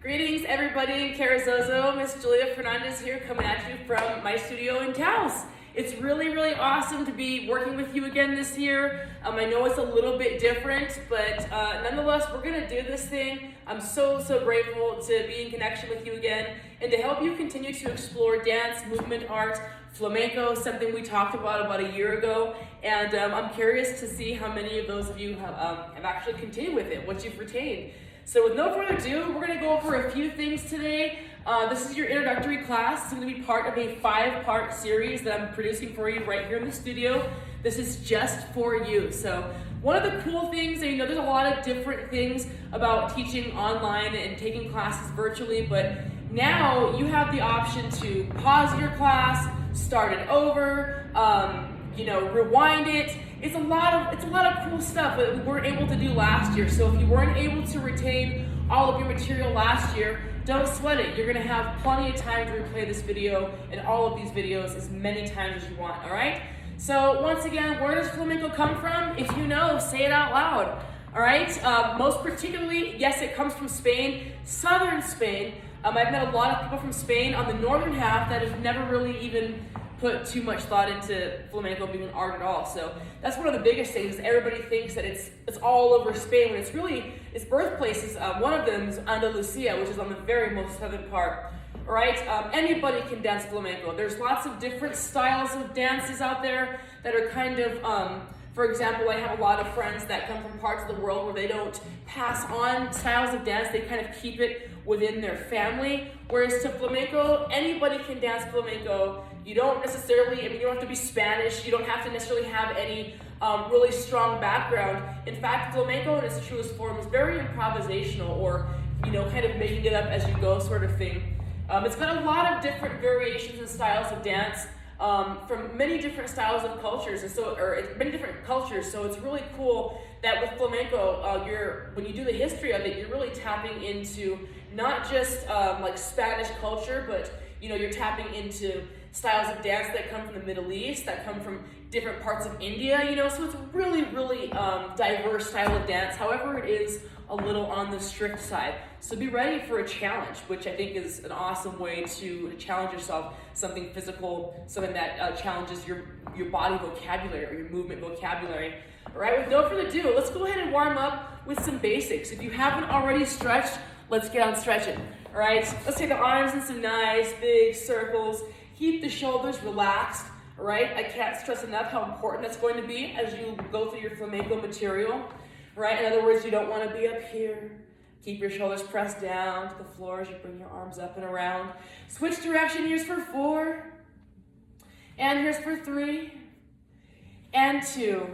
Greetings everybody, Carrizozo, Miss Julia Fernandez here coming at you from my studio in Taos. It's really awesome to be working with you again this year. I know it's a little bit different, but nonetheless, we're gonna do this thing. I'm so grateful to be in connection with you again and to help you continue to explore dance, movement, art, flamenco, something we talked about a year ago. And I'm curious to see how many of those of you have actually continued with it, what you've retained. So with no further ado, we're gonna go over a few things today. This is your introductory class. It's gonna be part of a 5-part series that I'm producing for you right here in the studio. This is just for you. So one of the cool things, and there's a lot of different things about teaching online and taking classes virtually, but now you have the option to pause your class, start it over, rewind it. It's a lot of cool stuff that we weren't able to do last year. So if you weren't able to retain all of your material last year, don't sweat it. You're gonna have plenty of time to replay this video and all of these videos as many times as you want, all right? So once again, where does flamenco come from? If you know, say it out loud, all right? Most particularly, yes, it comes from Spain, southern Spain. I've met a lot of people from Spain on the northern half that have never really even put too much thought into flamenco being an art at all. So that's one of the biggest things. Everybody thinks that it's all over Spain when its birthplaces. One of them is Andalusia, which is on the very most southern part. All right, anybody can dance flamenco. There's lots of different styles of dances out there that are kind of, for example, I have a lot of friends that come from parts of the world where they don't pass on styles of dance. They kind of keep it within their family. Whereas to flamenco, anybody can dance flamenco. You don't necessarily, you don't have to be Spanish. You don't have to necessarily have any really strong background. In fact, flamenco in its truest form is very improvisational, or, kind of making it up as you go sort of thing. It's got a lot of different variations and styles of dance from many different styles of cultures, many different cultures. So it's really cool that with flamenco, when you do the history of it, you're really tapping into not just like Spanish culture, but you're tapping into styles of dance that come from the Middle East, that come from different parts of India, so it's really diverse style of dance. However, it is a little on the strict side. So be ready for a challenge, which I think is an awesome way to challenge yourself, something physical, something that challenges your body vocabulary or your movement vocabulary. All right, with no further ado, let's go ahead and warm up with some basics. If you haven't already stretched, let's get on stretching. All right, let's take the arms in some nice big circles. Keep the shoulders relaxed. All right, I can't stress enough how important that's going to be as you go through your flamenco material. Right, in other words, you don't want to be up here. Keep your shoulders pressed down to the floor as you bring your arms up and around. Switch direction, here's for 4. And here's for 3. And 2.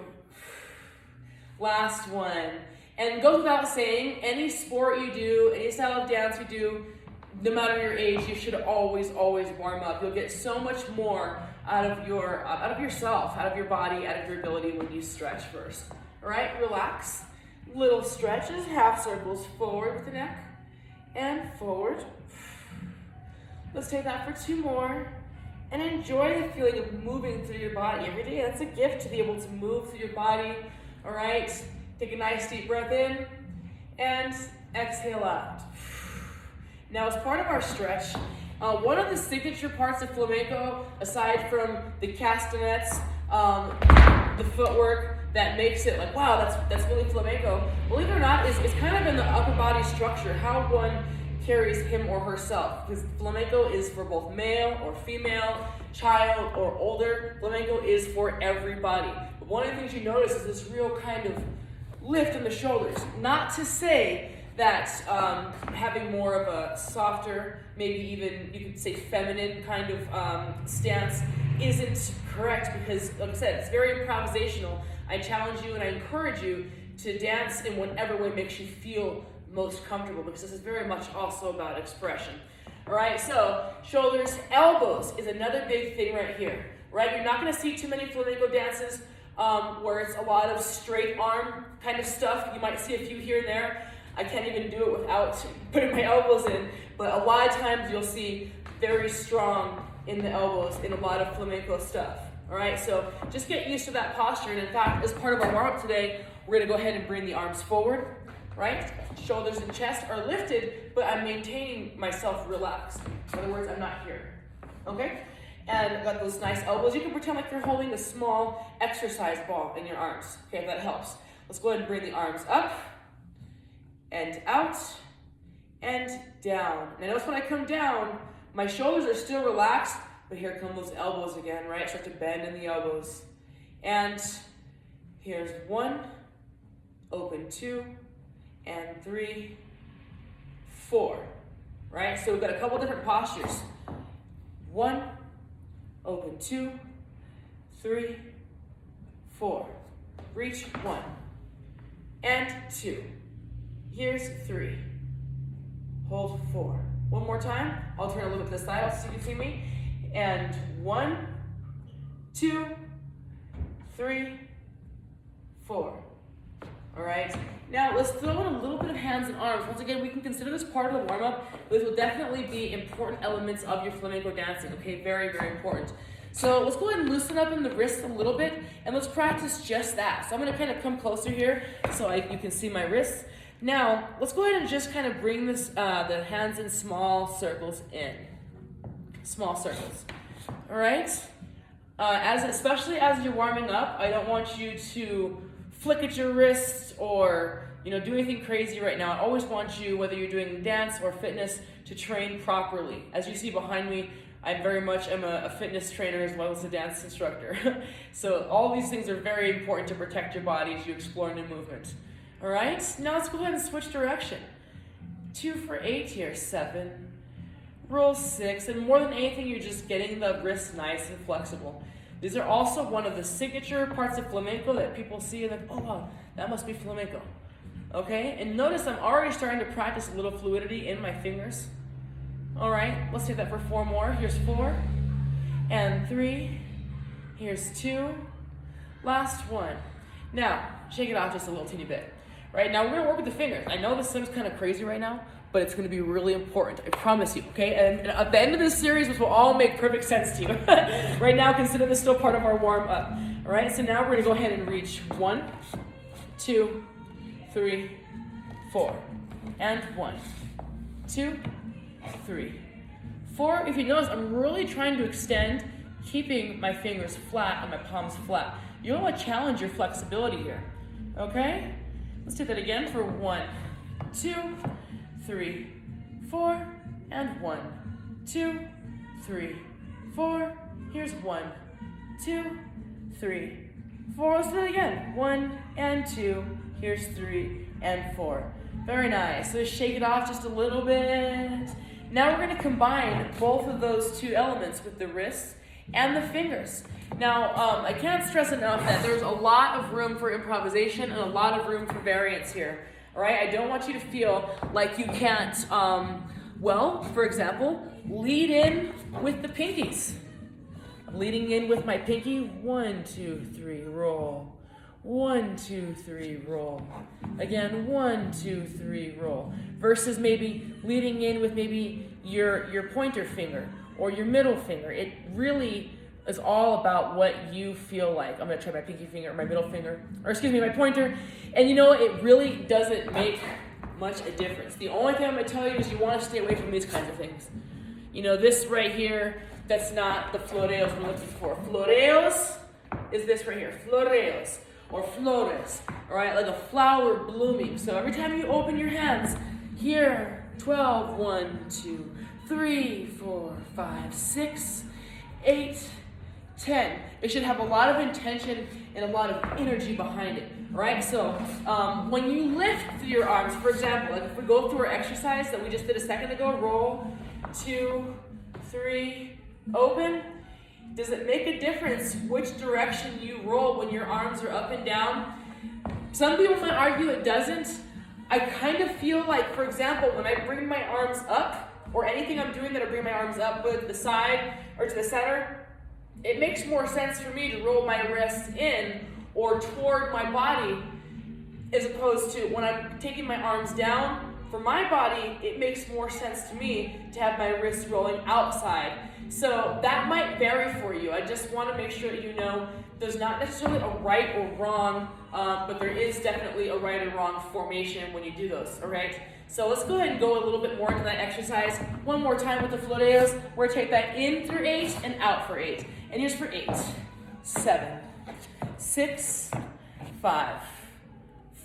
Last one. And goes without saying, any sport you do, any style of dance you do, no matter your age, you should always warm up. You'll get so much more out of yourself, out of your body, out of your ability when you stretch first. All right, relax. Little stretches, half circles forward with the neck and forward. Let's take that for 2 more and enjoy the feeling of moving through your body every day. That's a gift to be able to move through your body. All right, take a nice deep breath in and exhale out. Now, as part of our stretch, one of the signature parts of flamenco, aside from the castanets, the footwork that makes it like, wow, that's really flamenco, believe it or not, is kind of in the upper body structure, how one carries him or herself. Because flamenco is for both male or female, child or older. Flamenco is for everybody. But one of the things you notice is this real kind of lift in the shoulders. Not to say that having more of a softer, maybe even you could say feminine kind of stance isn't correct, because like I said, it's very improvisational. I challenge you and I encourage you to dance in whatever way makes you feel most comfortable, because this is very much also about expression. All right, so shoulders, elbows is another big thing right here, right? You're not gonna see too many flamenco dances where it's a lot of straight arm kind of stuff. You might see a few here and there. I can't even do it without putting my elbows in, but a lot of times you'll see very strong in the elbows in a lot of flamenco stuff. All right, so just get used to that posture. And in fact, as part of our warm-up today, we're gonna go ahead and bring the arms forward. right? Shoulders and chest are lifted, but I'm maintaining myself relaxed. In other words, I'm not here, okay? And I've got those nice elbows. You can pretend like you're holding a small exercise ball in your arms, okay, if that helps. Let's go ahead and bring the arms up and out and down. Now notice when I come down, my shoulders are still relaxed, but here come those elbows again, right? Start to bend in the elbows. And here's 1, open 2, and 3, 4, right? So we've got a couple different postures. 1, open 2, 3, 4. Reach 1 and 2. Here's 3. Hold 4. One more time. I'll turn a little bit to the side so you can see me. And 1, 2, 3, 4. All right. Now let's throw in a little bit of hands and arms. Once again, we can consider this part of the warm-up. This will definitely be important elements of your flamenco dancing. Okay, very, very important. So let's go ahead and loosen up in the wrists a little bit, and let's practice just that. So I'm going to kind of come closer here so you can see my wrists. Now let's go ahead and just kind of bring this the hands in small circles in. Small circles. All right. Especially as you're warming up, I don't want you to flick at your wrists or do anything crazy right now. I always want you, whether you're doing dance or fitness, to train properly. As you see behind me, I very much am a fitness trainer as well as a dance instructor. So all these things are very important to protect your body as you explore new movement. All right, now let's go ahead and switch direction. 2 for 8 here, 7, roll 6, and more than anything, you're just getting the wrists nice and flexible. These are also one of the signature parts of flamenco that people see and like, oh wow, that must be flamenco. Okay, and notice I'm already starting to practice a little fluidity in my fingers. All right, let's take that for 4 more. Here's 4, and 3, here's 2, last 1. Now, shake it off just a little teeny bit. Right, now we're gonna work with the fingers. I know this seems kind of crazy right now, but it's gonna be really important, I promise you, okay? And at the end of this series, this will all make perfect sense to you. Right now, consider this still part of our warm-up. All right, so now we're gonna go ahead and reach 1, 2, 3, 4, and 1, 2, 3, 4. If you notice, I'm really trying to extend, keeping my fingers flat and my palms flat. You don't want to challenge your flexibility here, okay? Let's do that again for 1, 2, 3, 4, and 1, 2, 3, 4. Here's 1, 2, 3, 4. Let's do it again. 1 and 2. Here's 3 and 4. Very nice. So shake it off just a little bit. Now we're going to combine both of those two elements with the wrists and the fingers. Now, I can't stress enough that there's a lot of room for improvisation and a lot of room for variance here. All right, I don't want you to feel like you can't, for example, lead in with the pinkies. I'm leading in with my pinky. 1, 2, 3, roll. 1, 2, 3, roll. Again, 1, 2, 3, roll. Versus maybe leading in with maybe your pointer finger or your middle finger. It really is all about what you feel like. I'm gonna try my pinky finger, my middle finger, or excuse me, my pointer. And it really doesn't make much a difference. The only thing I'm gonna tell you is you wanna stay away from these kinds of things. This right here, that's not the floreos we're looking for. Floreos is this right here, floreos, or flores, all right, like a flower blooming. So every time you open your hands, here, 12, 1, 2, 3, 4, 5, 6, 8, 10. It should have a lot of intention and a lot of energy behind it, right? So when you lift your arms, for example, like if we go through our exercise that we just did a second ago, roll, 2, 3, open. Does it make a difference which direction you roll when your arms are up and down? Some people might argue it doesn't. I kind of feel like, for example, when I bring my arms up, or anything I'm doing that I bring my arms up, but to the side or to the center, it makes more sense for me to roll my wrists in or toward my body as opposed to when I'm taking my arms down, for my body, it makes more sense to me to have my wrists rolling outside. So that might vary for you. I just want to make sure that you know there's not necessarily a right or wrong, but there is definitely a right or wrong formation when you do those, all right? So let's go ahead and go a little bit more into that exercise. One more time with the floreos. We're going to take that in through 8 and out for 8. And here's for 8, 7, 6, 5,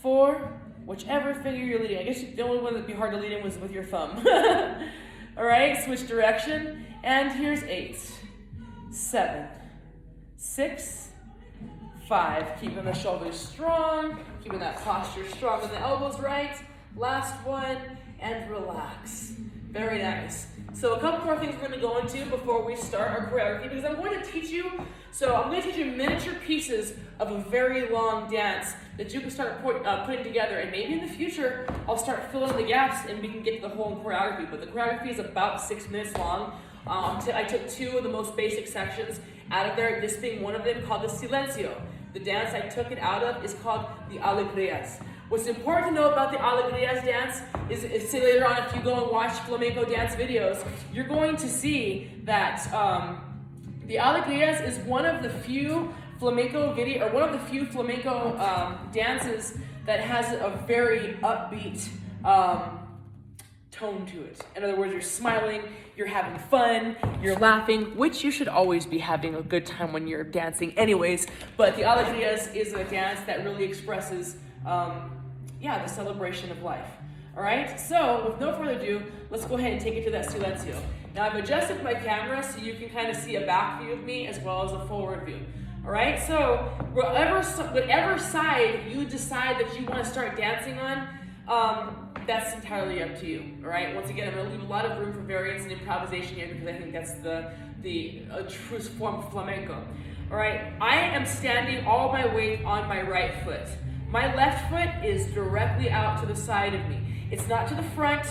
4, whichever finger you're leading. I guess the only one that'd be hard to lead in was with your thumb. All right, switch direction. And here's 8, 7, 6, 5. Keeping the shoulders strong, keeping that posture strong and the elbows right. Last one, and relax. Very nice. So a couple more things we're going to go into before we start our choreography, because I'm going to teach you, miniature pieces of a very long dance that you can start putting together, and maybe in the future, I'll start filling in the gaps and we can get to the whole choreography, but the choreography is about 6 minutes long. I took 2 of the most basic sections out of there, this being one of them, called the silencio. The dance I took it out of is called the alegrias. What's important to know about the alegrias dance is say later on, if you go and watch flamenco dance videos, you're going to see that the alegrias is one of the few flamenco dances that has a very upbeat tone to it. In other words, you're smiling, you're having fun, you're laughing, which you should always be having a good time when you're dancing anyways, but the alegrias is a dance that really expresses the celebration of life. All right, so with no further ado, let's go ahead and take it to that silencio. Now I've adjusted my camera so you can kind of see a back view of me as well as a forward view. All right, so whatever side you decide that you want to start dancing on, that's entirely up to you. All right, once again, I'm going to leave a lot of room for variance and improvisation here because I think that's the true form of flamenco. All right, I am standing all my weight on my right foot. My left foot is directly out to the side of me. It's not to the front,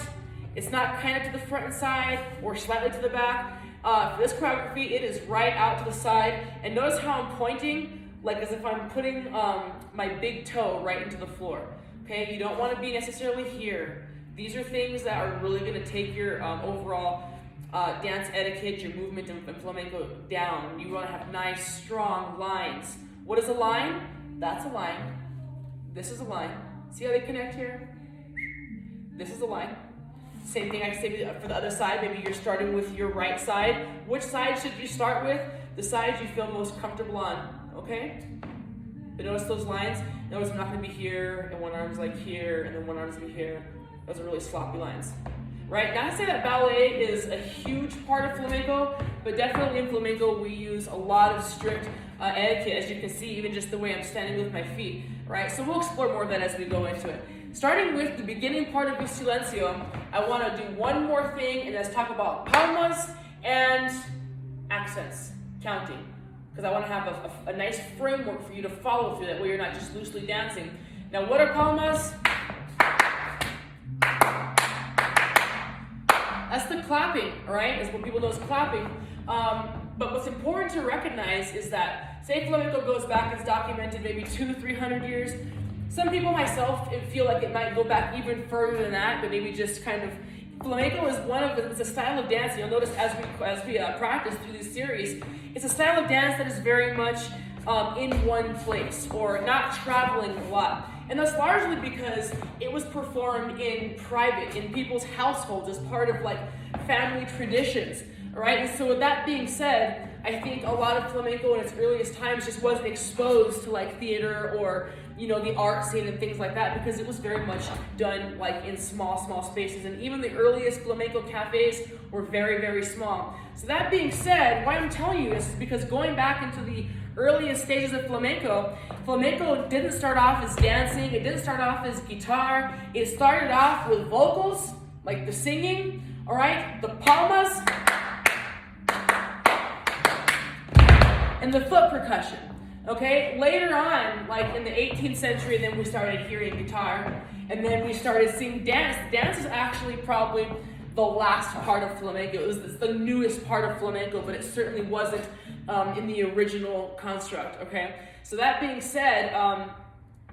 it's not kind of to the front and side or slightly to the back. For this choreography, it is right out to the side. And notice how I'm pointing, like as if I'm putting my big toe right into the floor. Okay, you don't want to be necessarily here. These are things that are really going to take your overall dance etiquette, your movement in flamenco down. You want to have nice, strong lines. What is a line? That's a line. This is a line. See how they connect here? This is a line. Same thing I say for the other side. Maybe you're starting with your right side. Which side should you start with? The side you feel most comfortable on, okay? But notice those lines. Notice I'm not going to be here, and one arm's like here, and then one arm's going to be here. Those are really sloppy lines. Right? Not to say that ballet is a huge part of flamenco, but definitely in flamenco we use a lot of strict etiquette, as you can see, even just the way I'm standing with my feet. Right? So we'll explore more of that as we go into it. Starting with the beginning part of the silencio, I want to do one more thing, and let's talk about palmas and accents, counting. Because I want to have a nice framework for you to follow through, that way you're not just loosely dancing. Now, what are palmas? That's the clapping, all right? That's what people know as clapping. But what's important to recognize is that, say flamenco goes back, it's documented maybe 200-300 years. Some people, myself, feel like it might go back even further than that, but maybe just kind of, flamenco is it's a style of dance. You'll notice as we practice through this series, it's a style of dance that is very much in one place, or not traveling a lot. And that's largely because it was performed in private, in people's households, as part of like family traditions, all right? And so with that being said, I think a lot of flamenco in its earliest times just wasn't exposed to like theater or, you know, the art scene and things like that, because it was very much done like in small spaces. And even the earliest flamenco cafes were very, very small. So that being said, why I'm telling you this is because going back into the earliest stages of flamenco didn't start off as dancing, it didn't start off as guitar, it started off with vocals, like the singing, all right, the palmas, and the foot percussion, okay? Later on, like in the 18th century, then we started hearing guitar, and then we started seeing dance. Dance is actually probably the last part of flamenco. It's the newest part of flamenco, but it certainly wasn't in the original construct, okay? So that being said,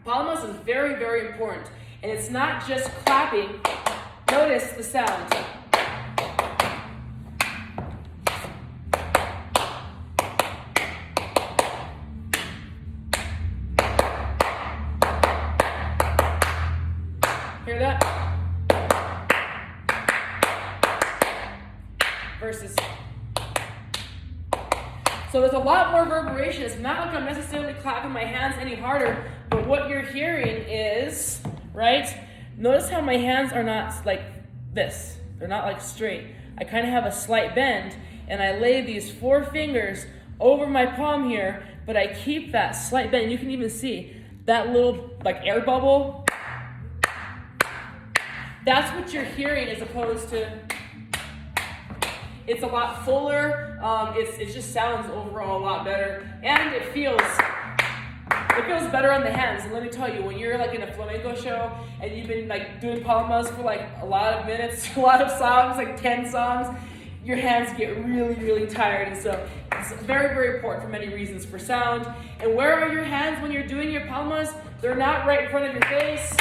palmas is very, very important. And it's not just clapping, Notice the sound. Hear that? Versus. So there's a lot more reverberation. It's not like I'm necessarily clapping my hands any harder, but what you're hearing is, right? Notice how my hands are not like this. They're not like straight. I kind of have a slight bend, and I lay these 4 fingers over my palm here, but I keep that slight bend. You can even see that little like air bubble. That's what you're hearing as opposed to, it's a lot fuller. It just sounds overall a lot better, and it feels better on the hands. And let me tell you, when you're like in a flamenco show and you've been like doing palmas for like a lot of minutes, a lot of songs, like 10 songs, your hands get really, really tired. And so it's very, very important for many reasons for sound. And where are your hands when you're doing your palmas? They're not right in front of your face.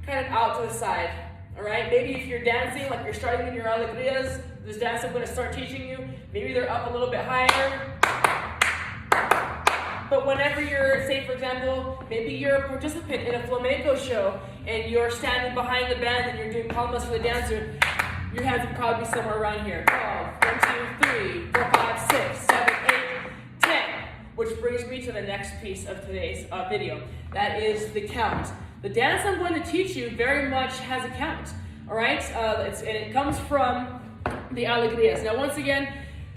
Kind of out to the side. All right, maybe if you're dancing, like you're starting in your alegrias, this dance I'm going to start teaching you, maybe they're up a little bit higher. But whenever you're, say for example, maybe you're a participant in a flamenco show and you're standing behind the band and you're doing palmas for the dancer, your hands would probably be somewhere around here. 12, 1, 2, 3, 4, 5, 6, 7, 8, 10. Which brings me to the next piece of today's video. That is the count. The dance I'm going to teach you very much has a count, all right? And it comes from the alegrias. Now, once again,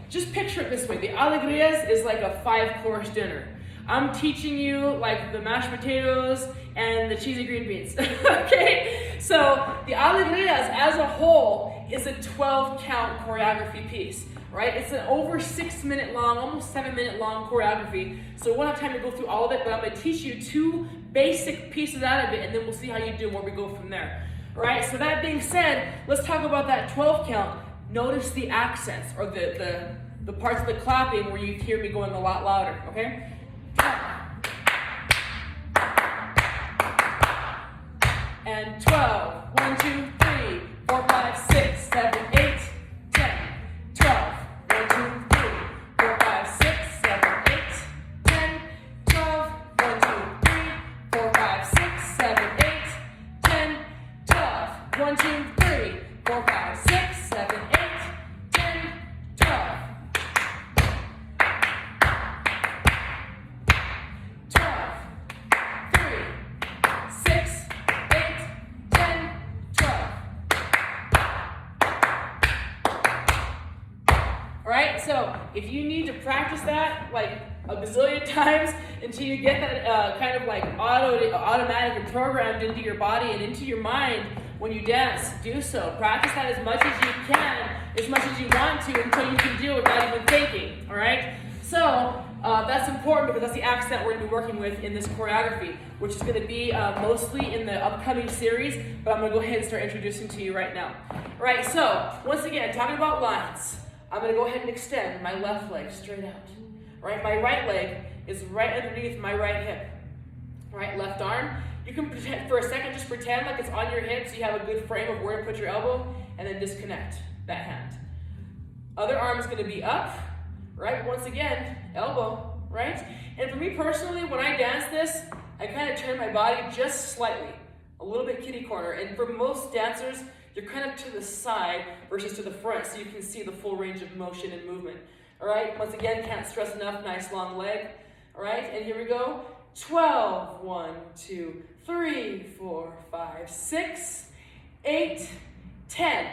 just picture it this way. The alegrias is like a 5-course dinner. I'm teaching you like the mashed potatoes and the cheesy green beans, okay? So the alegrias as a whole is a 12-count choreography piece, right? It's an over 6-minute long, almost 7-minute long choreography. So we won't have time to go through all of it, but I'm gonna teach you 2 basic pieces out of it, and then we'll see how you do and where we go from there. All right, so that being said, let's talk about that 12 count. Notice the accents, or the parts of the clapping where you hear me going a lot louder, okay? And 12, 1, 2, 3, 4, 5, 6, 7, 8, 10, 12, 1, 2, 3, 4, 5, 6, 7, 8, 10, 12, 1, 2, 3, 4, 5, 6, 7, 8, 10, 12, 1, 2, 3, 4, 5, 6, 7, 8, 10, 12. 12, 3, 6, 8, 10, 12. All right, so if you need to practice that like a bazillion times until you get that kind of like automatic and programmed into your body and into your mind when you dance, do so. Practice that as much as you can, as much as you want to, until you can do it without even thinking, all right? So that's important because that's the accent we're going to be working with in this choreography, which is going to be mostly in the upcoming series, but I'm going to go ahead and start introducing to you right now. All right, so once again, talking about lines, I'm going to go ahead and extend my left leg straight out. All right, my right leg is right underneath my right hip. All right, left arm. You can pretend, for a second, just pretend like it's on your hip so you have a good frame of where to put your elbow, and then disconnect that hand. Other arm is going to be up, right? Once again, elbow, right? And for me personally, when I dance this, I kind of turn my body just slightly, a little bit kitty corner. And for most dancers, you're kind of to the side versus to the front, so you can see the full range of motion and movement. All right, once again, can't stress enough, nice long leg. All right, and here we go. 12, 1, 2, 3, 4, 5, 6, 8, 10.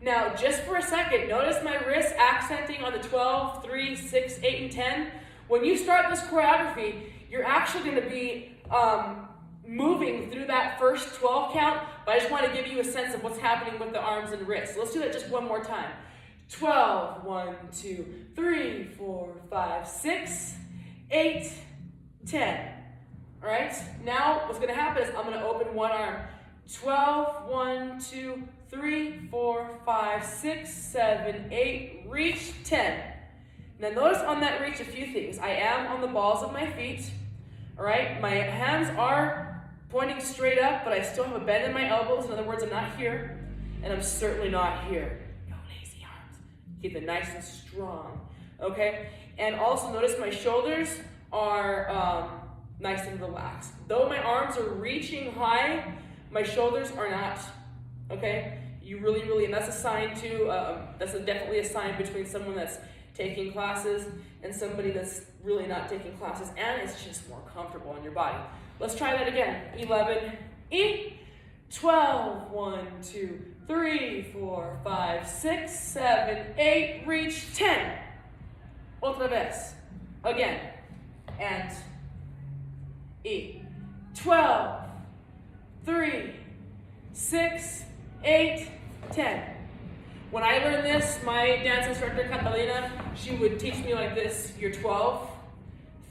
Now, just for a second, notice my wrists accenting on the 12, 3, 6, 8, and 10. When you start this choreography, you're actually going to be moving through that first 12 count, but I just want to give you a sense of what's happening with the arms and wrists. So let's do that just one more time. 12, 1, 2, 3, 4, 5, 6, 8, 10. All right, now what's going to happen is I'm going to open one arm. 12, 1, 2, 3, 4, 5, 6, 7, 8, reach 10. Now notice on that reach a few things. I am on the balls of my feet. All right, my hands are pointing straight up, but I still have a bend in my elbows. In other words, I'm not here, and I'm certainly not here. No lazy arms. Keep it nice and strong, okay? And also notice my shoulders are nice and relaxed. Though my arms are reaching high, my shoulders are not, okay? You really, and that's a sign too, definitely a sign between someone that's taking classes and somebody that's really not taking classes, and it's just more comfortable on your body. Let's try that again. 11, E, 12, 1, 2, 3, 4, 5, 6, 7, 8, reach 10. Otra vez. Again. And E, 12, 3, 6, 8, 10. When I learned this, my dance instructor, Catalina, she would teach me like this. You're 12,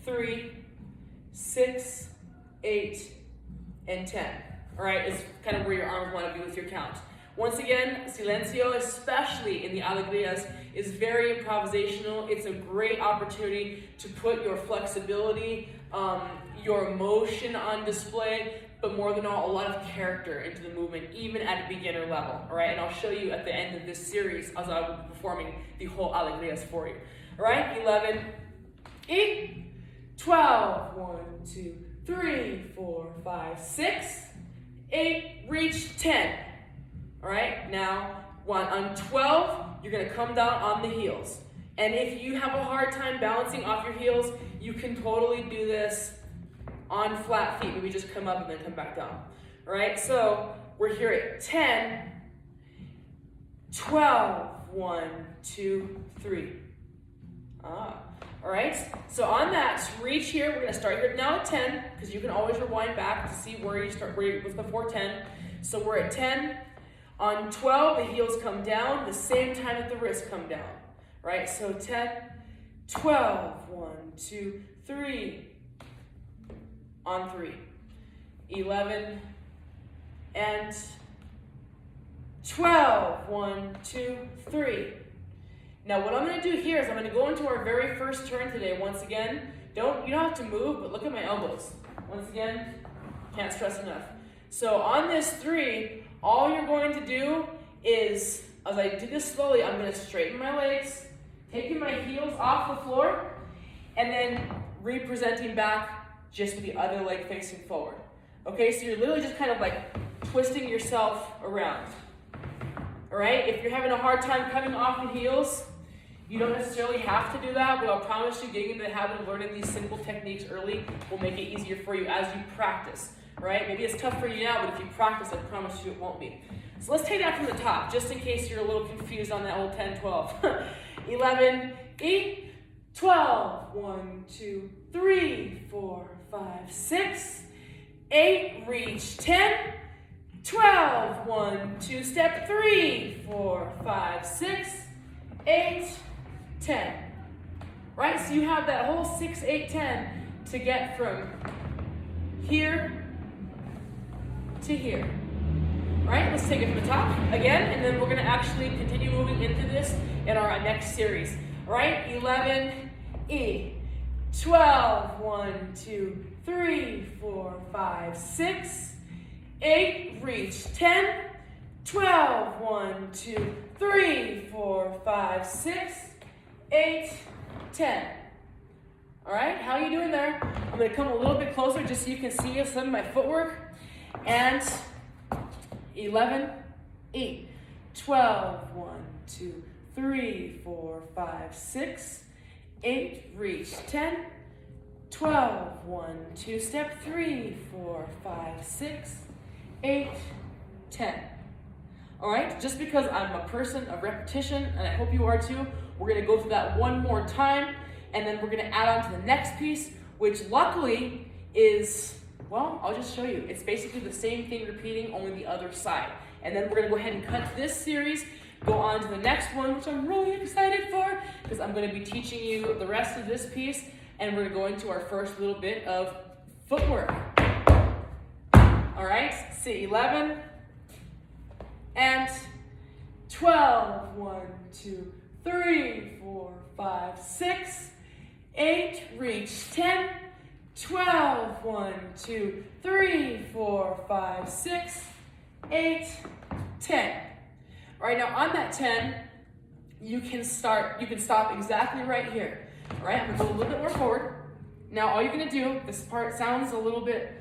3, 6, 8, and 10. All right, it's kind of where your arms want to be with your count. Once again, silencio, especially in the alegrias, is very improvisational. It's a great opportunity to put your flexibility, your emotion on display, but more than all, a lot of character into the movement, even at a beginner level, all right? And I'll show you at the end of this series as I will be performing the whole alegrias for you. All right, 11, E, 12, 1, 2, 3, 4, 5, 6, 8, reach 10. All right, now on 12, you're gonna come down on the heels. And if you have a hard time balancing off your heels, you can totally do this on flat feet. Maybe just come up and then come back down. All right, so we're here at 10, 12, 1, 2, 3. All right, so on that, reach here. We're gonna start here now at 10, because you can always rewind back to see where you was before 10. So we're at 10. On 12, the heels come down the same time that the wrists come down. Right, so 10, 12, 1, 2, 3. On 3, 11, and 12, 1, 2, 3. Now what I'm going to do here is I'm going to go into our very first turn today. Once again, you don't have to move, but look at my elbows. Once again, can't stress enough. So on this 3, all you're going to do is, as I do this slowly, I'm going to straighten my legs, taking my heels off the floor, and then representing back just with the other leg facing forward. Okay, so you're literally just kind of like twisting yourself around. All right, if you're having a hard time coming off the heels, you don't necessarily have to do that, but I'll promise you getting into the habit of learning these simple techniques early will make it easier for you as you practice. All right, maybe it's tough for you now, but if you practice, I promise you it won't be. So let's take that from the top, just in case you're a little confused on that old 10, 12. 11, E, 12, 1, 2, 3, 4, 5, 6, 8, reach 10, 12, 1, 2, step 3, 4, 5, 6, 8, 10. Right, so you have that whole 6, 8, 10 to get from here to here. Right, let's take it from the top again, and then we're gonna actually continue moving into this in our next series. All right, 11, E, 12, 1, 2, 3, 4, 5, 6, 8, reach 10, 12, 1, 2, 3, 4, 5, 6, 8, 10. All right, how are you doing there? I'm gonna come a little bit closer just so you can see some of my footwork. And 11, 8, 12, 1, 2, 3, 4, 5, 6, 8, reach 10, 12, 1, 2, step 3, 4, 5, 6, 8, 10. All right, just because I'm a person of repetition, and I hope you are too, we're gonna go through that one more time, and then we're gonna add on to the next piece, which luckily is, well, I'll just show you. It's basically the same thing repeating, only the other side. And then we're gonna go ahead and cut this series, go on to the next one, which I'm really excited for, because I'm gonna be teaching you the rest of this piece, and we're gonna go into our first little bit of footwork. All right, see, 11 and 12, 1, 2, 3, 4, 5, 6, 8, reach 10, 12, 1, 2, 3, 4, 5, 6, 8, 10. All right, now on that 10, you can stop exactly right here. All right, I'm gonna go a little bit more forward. Now all you're gonna do, this part sounds a little bit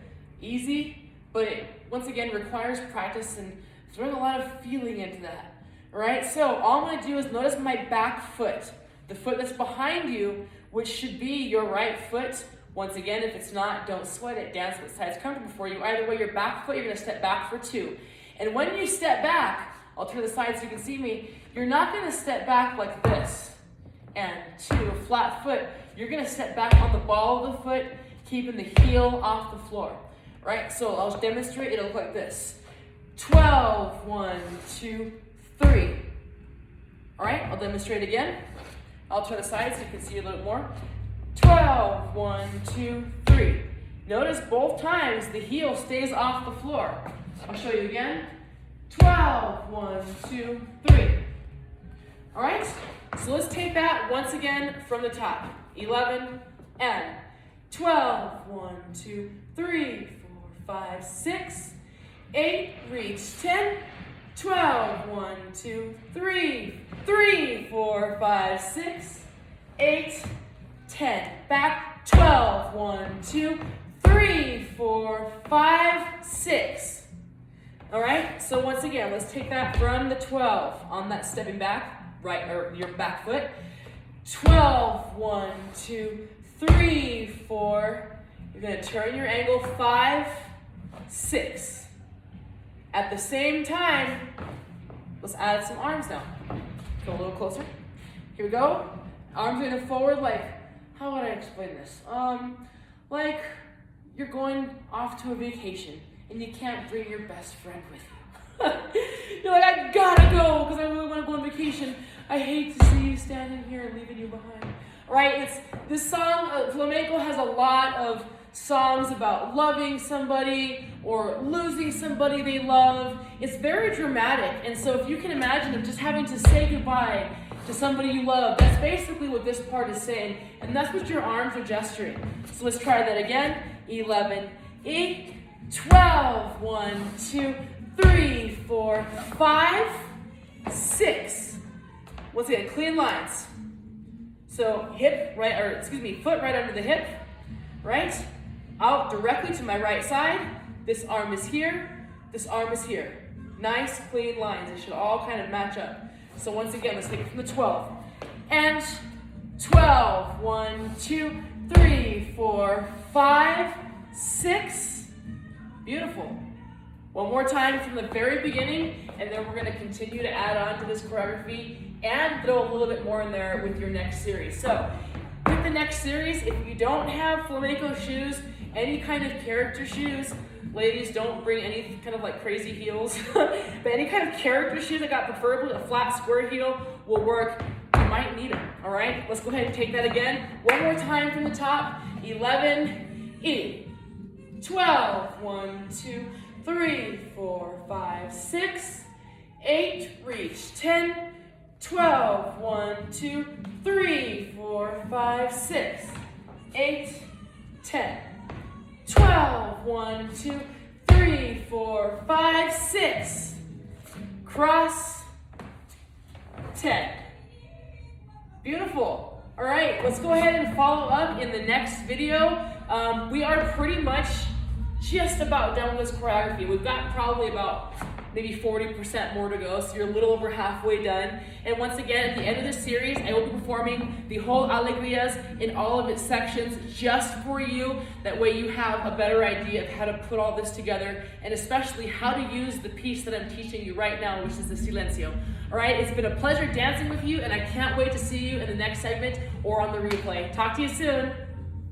easy, but it, once again, requires practice and throwing a lot of feeling into that. All right, so all I'm gonna do is notice my back foot, the foot that's behind you, which should be your right foot. Once again, if it's not, don't sweat it. Dance what side's comfortable for you. Either way, your back foot, you're gonna step back for 2. And when you step back, I'll turn the side so you can see me, you're not gonna step back like this and 2, flat foot. You're gonna step back on the ball of the foot, keeping the heel off the floor. Right, so I'll demonstrate, it'll look like this. 12, 1, 2, 3. All right, I'll demonstrate again. I'll turn the side so you can see a little bit more. 12, 1, 2, 3. Notice both times the heel stays off the floor. I'll show you again. 12, 1, 2, 3. All right, so let's take that once again from the top. 11 and 12, 1, 2, 3, 4, 5, 6, 8, reach 10, 12, 1, 2, 3, 3, 4, 5, 6, 8, 10. Back, 12, 1, 2, 3, 4, 5, 6. All right, so once again, let's take that from the 12 on that stepping back, right, or your back foot. 12, 1, 2, 3, 4. You're gonna turn your angle 5, 6. At the same time, let's add some arms now. Go a little closer. Here we go. Arms going forward like, how would I explain this? Like you're going off to a vacation and you can't bring your best friend with you. You're like, I gotta go because I really want to go on vacation. I hate to see you standing here and leaving you behind. Right? This song, Flamenco, has a lot of songs about loving somebody or losing somebody they love. It's very dramatic. And so if you can imagine of just having to say goodbye to somebody you love, that's basically what this part is saying. And that's what your arms are gesturing. So let's try that again. 11, 8, 12, 1, 2, 3, 4, 5, 6. Once again, clean lines. So hip, right, or excuse me, foot right under the hip, right? Out directly to my right side. This arm is here, this arm is here. Nice, clean lines. They should all kind of match up. So once again, let's take it from the 12. And 12, 1, 2, 3, 4, 5, 6. Beautiful. One more time from the very beginning, and then we're gonna continue to add on to this choreography and throw a little bit more in there with your next series. So with the next series, if you don't have flamenco shoes, any kind of character shoes, ladies, don't bring any kind of like crazy heels, but any kind of character shoes, I got preferably a flat square heel will work. You might need them, all right? Let's go ahead and take that again. One more time from the top. 11, 8, 12, 1, 2, 3, 4, 5, 6, 8, reach, 10, 12, 1, 2, 3, 4, 5, 6, 8, 10. 12, 1, 2, 3, 4, 5, 6. Cross, 10. Beautiful. All right, let's go ahead and follow up in the next video. We are pretty much just about done with this choreography. We've got probably about maybe 40% more to go, so you're a little over halfway done. And once again, at the end of this series, I will be performing the whole Alegrias in all of its sections just for you. That way you have a better idea of how to put all this together, and especially how to use the piece that I'm teaching you right now, which is the Silencio. All right, it's been a pleasure dancing with you, and I can't wait to see you in the next segment or on the replay. Talk to you soon.